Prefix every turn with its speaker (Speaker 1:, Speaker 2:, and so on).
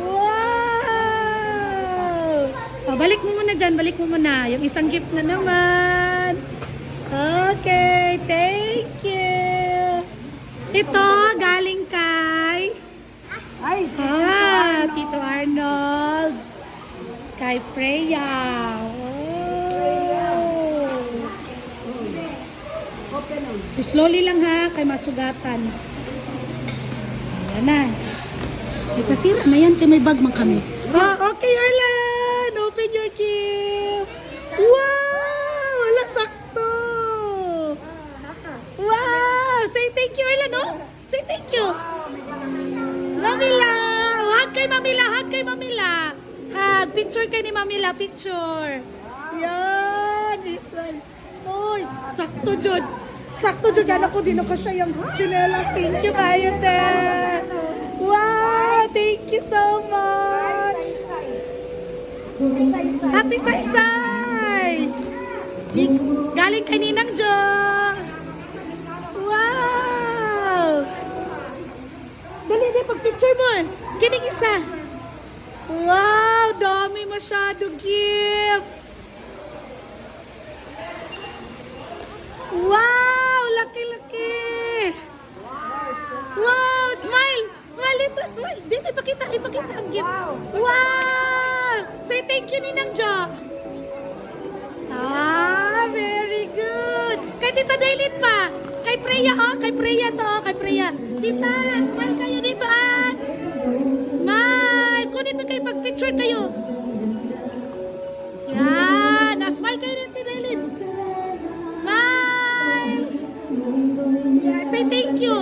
Speaker 1: Wow! Oh, balik mo muna dyan, balik mo muna. Yung isang gift na naman. Okay, thank you. Ito, galing kay... Tito Arnold. Kay Freya. Oh. Slowly lang ha, kay masugatan. Ayan na. Ay, pasira na yan, kay may bag man kami. Okay, Arlan. Open your gift. Wow! Wala sakto. Wow! Say thank you, Arlan, no? Say thank you. Mamila! Hug kay Mamila, hug kay Mamila. Hug, picture kay ni Mamila, picture. Yan, this one. Uy, sakto jud. Sakto jud yan ako, din ako siya yung chinela. Thank you kayo, te. Wow, thank you so much. Ate Saysay. Galing kay Ninang Jo. Wow. Dali, pag-picture mo. Kining isa. Wow, dami masyado gift. Wow, laki-laki. Wow, smile. Smile dito, smile. Dito, ipakita ang gift. Wow. Say thank you, Ninang Jo. Very good. Kay Tita Daylin pa. Kay Freya, kay Freya to, kay Freya. Tita, smile kayo dito, Smile. Kunin mo kayo pag-picture kayo. Yan. Smile kayo dito, Tita Daylin. Smile. Yeah, say thank you.